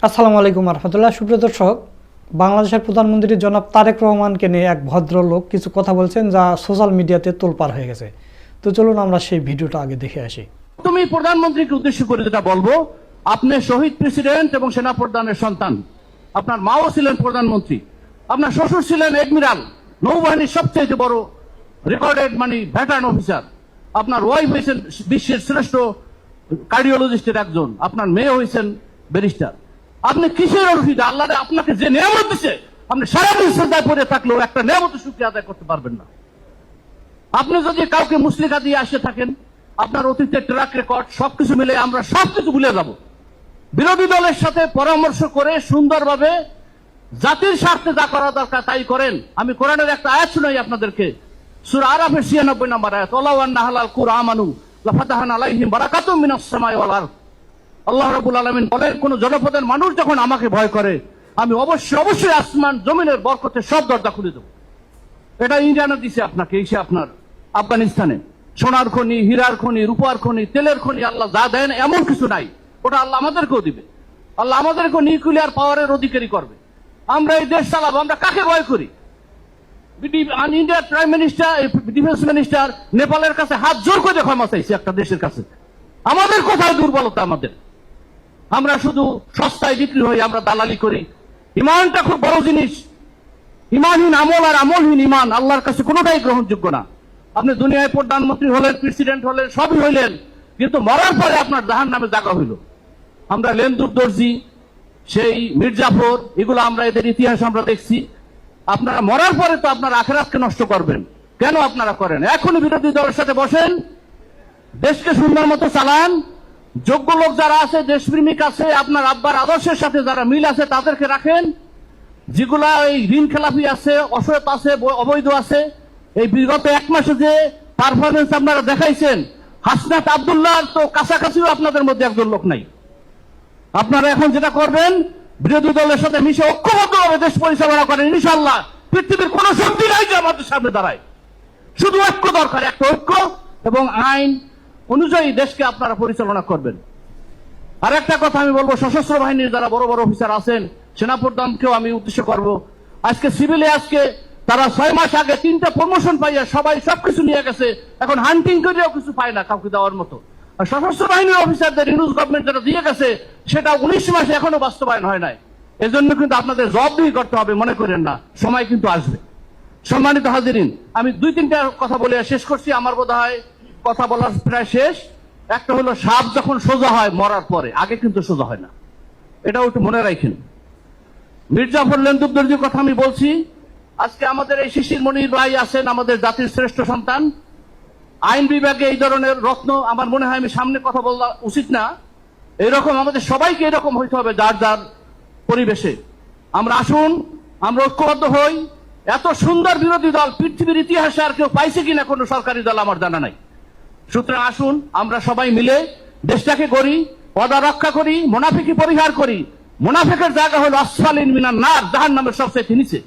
আসসালামু আলাইকুম রহমতুল্লাহ। সুপ্রিয় দর্শক, বাংলাদেশের প্রধানমন্ত্রী জনাব তারেক রহমানকে নিয়ে এক ভদ্রলোক কিছু কথা বলছেন যা সোশ্যাল মিডিয়াতে তোলপাড় হয়ে গেছে। তো চলুন আমরা সেই ভিডিওটা আগে দেখে আসি। তুমি প্রধানমন্ত্রীকে উদ্দেশ্য করে যেটা বলবো, আপনি শহীদ প্রেসিডেন্ট এবং সেনা প্রধানের সন্তান। আপনার মাও ছিলেন প্রধানমন্ত্রী, আপনার শ্বশুর ছিলেন এডমিরাল, নৌবাহিনীর সবচেয়ে বড় রেকর্ডেড ভেটারান অফিসার। আপনার ওয়াইফ হয়েছেন বিশ্বের শ্রেষ্ঠ কার্ডিওলজিস্টের একজন, আপনার মেয়ে হয়েছেন ব্যারিস্টার। আপনি কিসের অসুবিধা? আল্লাহ আপনাকে যে নিয়ামত দিচ্ছে, আপনি সারাদিন শ্রদ্ধায় পড়ে থাকলেও একটা নিয়ামতের শুকরিয়া আদায় করতে পারবেন না। আপনি যদি কাউকে মুসলিকা দিয়ে আসে থাকেন, আপনার অতীতের ট্র্যাক রেকর্ড সবকিছু মিলে আমরা সবকিছু ভুলে যাব। বিরোধী দলের সাথে পরামর্শ করে সুন্দরভাবে জাতির স্বার্থে যা করা দরকার তাই করেন। আমি কোরআনের একটা আয়াত শুনাই আপনাদেরকে, সূরা আরাফের 96 নম্বর আয়াত, ওয়ালাউ আন্না আহলাল কুরআ আমানু লাফাতাহনা আলাইহিম বারাকাতুম মিনাস সামাই ওয়াল আরদ। আল্লাহ রাব্বুল আলামিন বলেন, কোন জনপদের মানুষ যখন আমাকে ভয় করে, আমি অবশ্যই আসমান জমিনের বরকতের সব দরজা খুলে দেব। এটা ইন্ডিয়ানা দিছে আপনাকে, এসে আপনার আফগানিস্তানে সোনার খনি, হীরার খনি, রূপার খনি, তেলের খনি, আল্লাহ যা দেন এমন কিছু নাই, ওটা আল্লাহ আমাদেরকেও দিবে। আল্লাহ আমাদেরকেও নিউক্লিয়ার পাওয়ারের অধিকারী করবে। আমরা এই দেশ চালাবো, আমরা কাকে ভয় করি? ইন্ডিয়ার প্রাইম মিনিস্টার, ডিফেন্স মিনিস্টার নেপালের কাছে হাত জোর করে ক্ষমা চাইছে একটা দেশের কাছে। আমাদের কোথায় দুর্বলতা? আমরা শুধু সস্তায় বিক্রি হই, আমরা দালালি করি। ইমানটা খুব বড় জিনিস। ইমানহীন আমল আর আমলহীন ইমান আল্লাহর কাছে কোনোটাই গ্রহণযোগ্য না। আপনি দুনিয়ায় প্রধানমন্ত্রী হলেন, প্রেসিডেন্ট হলেন, সবই হইলেন, কিন্তু মরার পরে আপনার জাহান্নামে জায়গা হইল। আমরা লেন্দুর দর্জি, সেই মির্জাফর, এগুলো আমরা এদের ইতিহাস আমরা দেখছি। আপনারা মরার পরে তো আপনার আখিরাতকে নষ্ট করবেন। কেন আপনারা করেন? এখনই বিরোধী দলের সাথে বসেন, দেশকে সুন্দর মতো চালান। যোগ্য লোক যারা আছে, দেশপ্রেমিক আছে, আপনার আব্বার আদর্শের সাথে যারা মিল আছে তাদেরকে রাখেন। যেগুলা এই ঋণ খেলাপি আছে, অসৎ আছে, অবৈধ আছে, এই বিগত এক মাসে যে পারফরমেন্স আপনারা দেখাইছেন, হাসনাত আব্দুল্লাহ তো কাছাকাছিও আপনাদের মধ্যে একজন লোক নাই। আপনারা এখন যেটা করবেন, বিরোধী দলের সাথে মিশে ঐক্যবদ্ধভাবে দেশ পরিচালনা করেন। ইনশাআল্লাহ পৃথিবীর কোন শক্তি নাই যে আমাদের সামনে দাঁড়ায়। শুধু ঐক্য দরকার, একটা ঐক্য এবং আইন অনুযায়ী দেশকে আপনারা পরিচালনা করবেন। আর একটা কথা আমি বলবো, সশস্ত্র বাহিনীর যারা বড় বড় অফিসার আছেন, সেনাপ্রধানকেও আমি উদ্দেশ্য করব। আজকে সিভিলে তারা 6 মাস আগে 3টা প্রমোশন পাইয়া সবাই সবকিছু নিয়ে গেছে, এখন হান্টিং করেও কিছু পায় না কাউকে দেওয়ার মতো। আর সশস্ত্র বাহিনীর অফিসারদের ইউনুস গভর্নমেন্ট যেটা দিয়ে গেছে, সেটা 19 মাসে এখনো বাস্তবায়ন হয় নাই। এজন্য কিন্তু আপনাদের জবাবদিহি করতে হবে, মনে করেন না, সময় কিন্তু আসবে। সম্মানিত হাজিরিন, আমি 2-3টা কথা বলে শেষ করছি। আমার বোধ হয় কথা বলার প্রায় শেষ। একটা হলো, সাপ যখন সোজা হয় মরার পরে, আগে কিন্তু সোজা হয় না, এটাও একটু মনে রাখেন। মির্জাফর লেন্দুর দর্জির কথা আমি বলছি। আজকে আমাদের এই শিশির মনির ভাই আছেন, আমাদের জাতির শ্রেষ্ঠ সন্তান। আইন বিভাগে এই ধরনের রত্ন, আমার মনে হয় আমি সামনে কথা বলা উচিত না। এইরকম আমাদের সবাইকে এরকম হইতে হবে, যার যার পরিবেশে। আমরা আসুন, আমরা ঐক্যবদ্ধ হই। এত সুন্দর বিরোধী দল পৃথিবীর ইতিহাসে আর কেউ পাইছে কিনা কোনো সরকারি দল আমার জানা নাই। সুতরাং আসুন আমরা সবাই মিলে দেশটাকে গড়ি, পদা রক্ষা করি, মুনাফিকি পরিহার করি। মুনাফিকের জায়গা হলো আসফালিন মিনান নার, জাহান্নামের সবচেয়ে নিচে।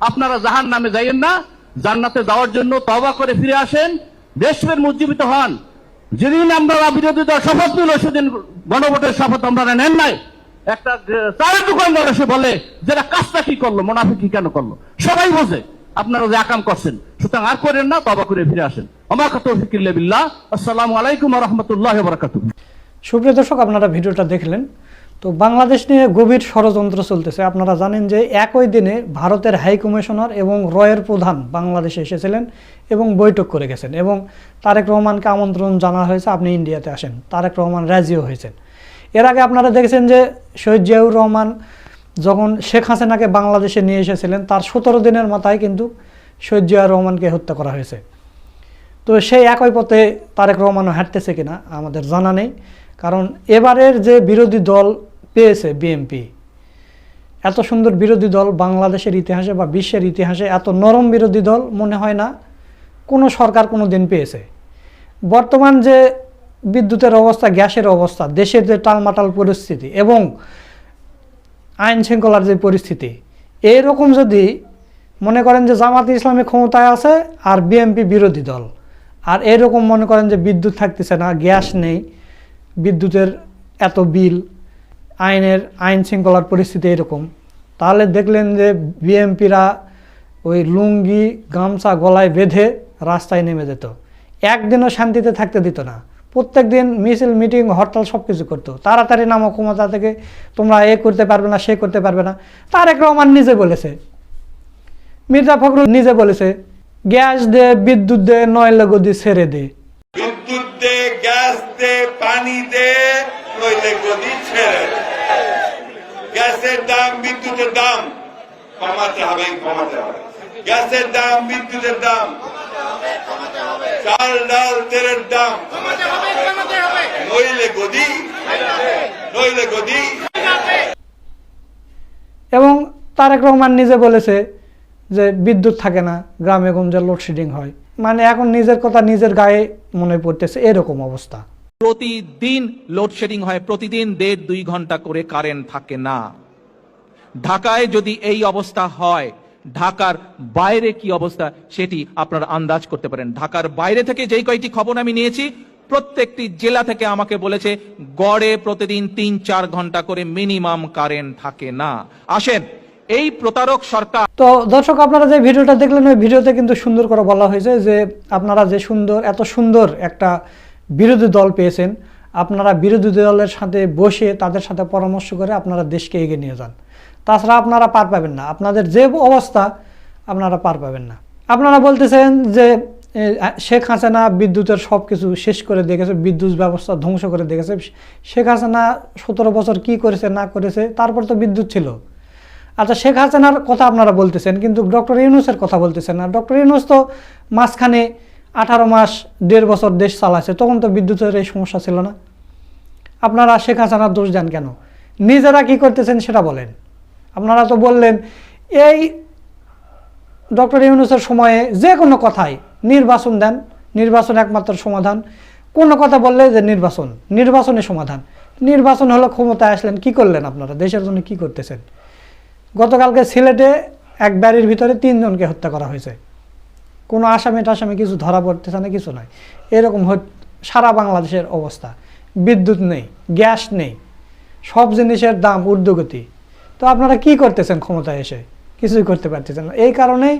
আপনারা জাহান্নামে যাইয়েন না, জান্নাতে যাওয়ার জন্য তওবা করে ফিরে আসেন, দেশপ্রেম উজ্জীবিত হন। যেদিন আমরা বিরোধী দল শপথ নিল, সেদিন গণভোটের শপথ আপনারা নেন নাই। একটা চায়ের দোকানদার এসে বলে, যারা কাজটা কি করলো, মুনাফিকি কেন করলো, সবাই বোঝে আপনারা যে আকাম করছেন। সুতরাং আর করেন না, তওবা করে ফিরে আসেন। আমা তৌফিক ইল্লা বিল্লাহ। আসসালামু আলাইকুম ওয়া রাহমাতুল্লাহি ওয়া বারাকাতুহু। সুপ্রিয় দর্শক, আপনারা ভিডিওটা দেখলেন। তো বাংলাদেশ নিয়ে গভীর ষড়যন্ত্র চলতেছে। আপনারা জানেন যে একই দিনে ভারতের হাই কমিশনার এবং রয়ের প্রধান বাংলাদেশে এসেছিলেন এবং বৈঠক করে গেছেন, এবং তারেক রহমানকে আমন্ত্রণ জানা হয়েছে, আপনি ইন্ডিয়াতে আসেন। তারেক রহমান রাজিও হয়েছেন। এর আগে আপনারা দেখেছেন যে শহীদ জিয়াউর রহমান যখন শেখ হাসিনাকে বাংলাদেশে নিয়ে এসেছিলেন, তার 17 দিনের মাথায় কিন্তু শহীদ জিয়াউর রহমানকে হত্যা করা হয়েছে। তো সেই একই পথে তারেক রহমানও হাঁটতেছে কিনা আমাদের জানা নেই। কারণ এবারের যে বিরোধী দল পেয়েছে বিএনপি, এত সুন্দর বিরোধী দল বাংলাদেশের ইতিহাসে বা বিশ্বের ইতিহাসে এত নরম বিরোধী দল মনে হয় না কোনো সরকার কোনো দিন পেয়েছে। বর্তমান যে বিদ্যুতের অবস্থা, গ্যাসের অবস্থা, দেশের যে টালমাটাল পরিস্থিতি এবং আইন শৃঙ্খলার যে পরিস্থিতি, এইরকম যদি মনে করেন যে জামাত ইসলামী ক্ষমতায় আছে আর বিএনপি বিরোধী দল, আর এরকম মনে করেন যে বিদ্যুৎ থাকতেছে না, গ্যাস নেই, বিদ্যুতের এত বিল, আইন শৃঙ্খলার পরিস্থিতি এরকম, তাহলে দেখলেন যে বিএমপিরা ওই লুঙ্গি গামছা গলায় বেঁধে রাস্তায় নেমে যেত, একদিনও শান্তিতে থাকতে দিত না। প্রত্যেক দিন মিছিল মিটিং হরতাল সব কিছু করতো, তাড়াতাড়ি নামো ক্ষমতা থেকে, তোমরা এ করতে পারবে না সে করতে পারবে না। তারেক রহমান নিজে বলেছে, মির্জা ফখরুল নিজে বলেছে, গ্যাস দে বিদ্যুৎ দে নইলে গদি ছেড়ে দে। বিদ্যুৎ দে, গ্যাস দে, পানি দে, নইলে গদি ছেড়ে দে। গ্যাসের দাম বিদ্যুতের দাম কমাতে হবে, কমাতে হবে। গ্যাসের দাম বিদ্যুতের দাম, চাল ডাল তেলের দাম নইলে গদি, নইলে গদি। এবং তারেক রহমান নিজে বলেছে যে বিদ্যুৎ থাকে না, গ্রামে গঞ্জে লোডশেডিং হয়। মানে এখন নিজের কথা নিজের গায়ে মনে পড়তেছে, এরকম অবস্থা। প্রতিদিন লোডশেডিং হয়, প্রতিদিন 1.5-2 ঘন্টা করে কারেন্ট থাকে না। ঢাকায় যদি এই অবস্থা হয়, ঢাকার বাইরে কি অবস্থা সেটি আপনারা আন্দাজ করতে পারেন। ঢাকার বাইরে থেকে যেই কয়টি খবর আমি নিয়েছি, প্রত্যেকটি জেলা থেকে আমাকে বলেছে গড়ে প্রতিদিন 3-4 ঘন্টা করে মিনিমাম কারেন্ট থাকে না। আসেন, এই প্রতারক সরকার। তো দর্শক, আপনারা যে ভিডিওটা দেখলেন, ওই ভিডিওতে কিন্তু সুন্দর করে বলা হয়েছে যে আপনারা যে এত সুন্দর একটা বিরোধী দল পেয়েছেন, আপনারা বিরোধী দলের সাথে বসে তাদের সাথে পরামর্শ করে আপনারা দেশকে এগিয়ে নিয়ে যান। তাছাড়া আপনারা পার পাবেন না, আপনাদের যে অবস্থা আপনারা পার পাবেন না। আপনারা বলতেছেন যে শেখ হাসিনা বিদ্যুতের সব কিছু শেষ করে দেখেছে, বিদ্যুৎ ব্যবস্থা ধ্বংস করে দেখেছে। শেখ হাসিনা 17 বছর কি করেছে না করেছে, তারপর তো বিদ্যুৎ ছিল। আচ্ছা, শেখ হাসিনার কথা আপনারা বলতেছেন, কিন্তু ডক্টর ইউনূসের কথা বলতেছেন না। ডক্টর ইউনূস তো মাঝখানে 18 মাস 1.5 বছর দেশ চালাচ্ছে, তখন তো বিদ্যুতের এই সমস্যা ছিল না। আপনারা শেখ হাসিনার দোষ দেন কেন? নিজেরা কি করতেছেন সেটা বলেন। আপনারা তো বললেন এই ডক্টর ইউনূসের সময়ে যে কোনো কথায় নির্বাচন দেন, নির্বাচন একমাত্র সমাধান। কোনো কথা বললে যে নির্বাচনে সমাধান। নির্বাচন হলো, ক্ষমতায় আসলেন, কি করলেন আপনারা? দেশের জন্য কি করতেছেন? গতকালকে সিলেটে এক বাড়ির ভিতরে 3 জনকে হত্যা করা হয়েছে, কোনো আসামি টাসামি কিছু ধরা পড়তেছে না, কিছু নয়। এরকম সারা বাংলাদেশের অবস্থা। বিদ্যুৎ নেই, গ্যাস নেই, সব জিনিসের দাম ঊর্ধ্বগতি। তো আপনারা কি করতেছেন ক্ষমতায় এসে? কিছুই করতে পারতেছেন না। এই কারণেই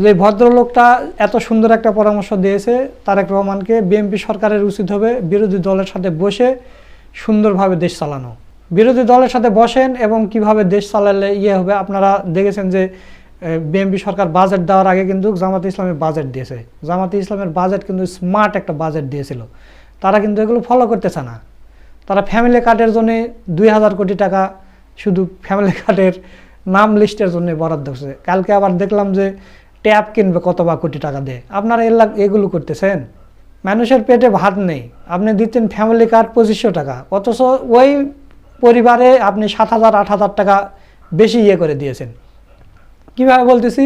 যে ভদ্রলোকটা এত সুন্দর একটা পরামর্শ দিয়েছে তারেক রহমানকে, বিএনপি সরকারের উচিত হবে বিরোধী দলের সাথে বসে সুন্দরভাবে দেশ চালানো। বিরোধী দলের সাথে বসেন এবং কিভাবে দেশ চালালে হবে। আপনারা দেখেছেন যে বিএনপি সরকার বাজেট দেওয়ার আগে কিন্তু জামাতে ইসলামের বাজেট দিয়েছে। জামাতে ইসলামের বাজেট কিন্তু স্মার্ট একটা বাজেট দিয়েছিল। তারা কিন্তু এগুলো ফলো করতেছে না। তারা ফ্যামিলি কার্ডের জন্য 2000 কোটি টাকা শুধু ফ্যামিলি কার্ডের নাম লিস্টের জন্য বরাদ্দ করছে। কালকে আবার দেখলাম যে ট্যাব কিনবে কত বা কোটি টাকা দিয়ে। আপনারা এগুলো করতেছেন। মানুষের পেটে ভাত নেই, আপনি দিচ্ছেন ফ্যামিলি কার্ড 2500 টাকা, অথচ ওই পরিবারে আপনি 7000-8000 টাকা বেশি করে দিয়েছেন। কীভাবে বলতেছি?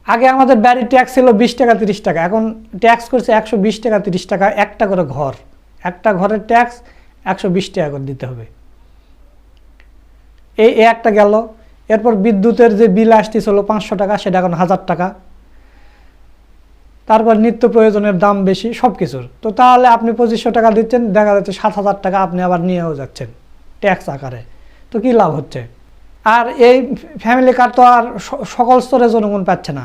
আগে আমাদের বাড়ির ট্যাক্স ছিল 20 টাকা 30 টাকা, এখন ট্যাক্স করছে 120 টাকা 30 টাকা একটা করে ঘর। একটা ঘরের ট্যাক্স 120 টাকা করে দিতে হবে। এই একটা গেল। এরপর বিদ্যুতের যে বিল আসতেছিল 500 টাকা, সেটা এখন 1000 টাকা। তারপর নিত্য প্রয়োজনের দাম বেশি সব কিছুর। তো তাহলে আপনি 2500 টাকা দিচ্ছেন, দেখা যাচ্ছে 7000 টাকা আপনি আবার নিয়েও যাচ্ছেন ট্যাক্স আকারে। তো কি লাভ হচ্ছে? আর এই ফ্যামিলি কার্ড তো আর সকল স্তরে জনগণ পাচ্ছে না।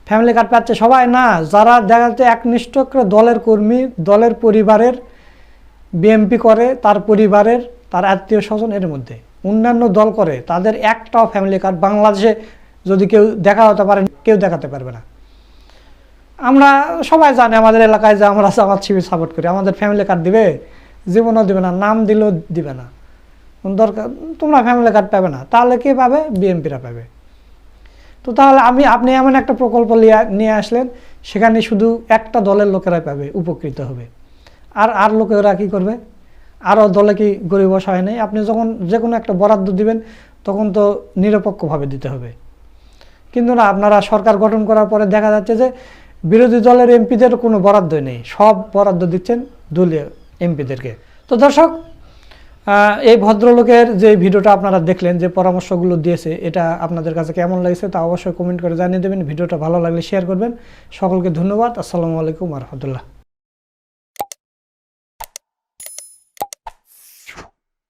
ফ্যামিলি কার্ড পাচ্ছে সবাই না, যারা দেখা যাচ্ছে একনিষ্ঠ দলের কর্মী, দলের পরিবারের, বিএমপি করে, তার পরিবারের, তার আত্মীয় স্বজন, এর মধ্যে অন্যান্য দল করে, তাদের একটাও ফ্যামিলি কার্ড বাংলাদেশে যদি কেউ দেখাতে পারে, কেউ দেখাতে পারবে না। আমরা সবাই জানি আমাদের এলাকায় যে আমরা জামাত শিবির সাপোর্ট করি, আমাদের ফ্যামিলি কার্ড দিবে? জীবনও দিবে না, নাম দিলেও দিবে না। দরকার তোমরা ফ্যামিলি কার্ড পাবে না, তাহলে কে পাবে? বিএনপিরা পাবে। তো তাহলে আপনি এমন একটা প্রকল্প নিয়ে আসলেন, সেখানে শুধু একটা দলের লোকেরাই পাবে, উপকৃত হবে। আর লোকেরা কি করবে? আরও দলে কি গরিব অসহায় নেই? আপনি যখন যে কোনো একটা বরাদ্দ দিবেন, তখন তো নিরপেক্ষভাবে দিতে হবে। কিন্তু না, আপনারা সরকার গঠন করার পরে দেখা যাচ্ছে যে বিরোধী দলের এমপিদের কোনো বরাদ্দই নেই, সব বরাদ্দ দিচ্ছেন দলীয় এমপিদেরকে। তো দর্শক, এই ভদ্রলোকের যে ভিডিওটা আপনারা দেখলেন, যে পরামর্শগুলো দিয়েছে, এটা আপনাদের কাছে কেমন লাগছে তা অবশ্যই কমেন্ট করে জানিয়ে দেবেন। ভিডিওটা ভালো লাগলে শেয়ার করবেন। সকলকে ধন্যবাদ। আসসালামু আলাইকুম ওয়া রাহমাতুল্লাহ।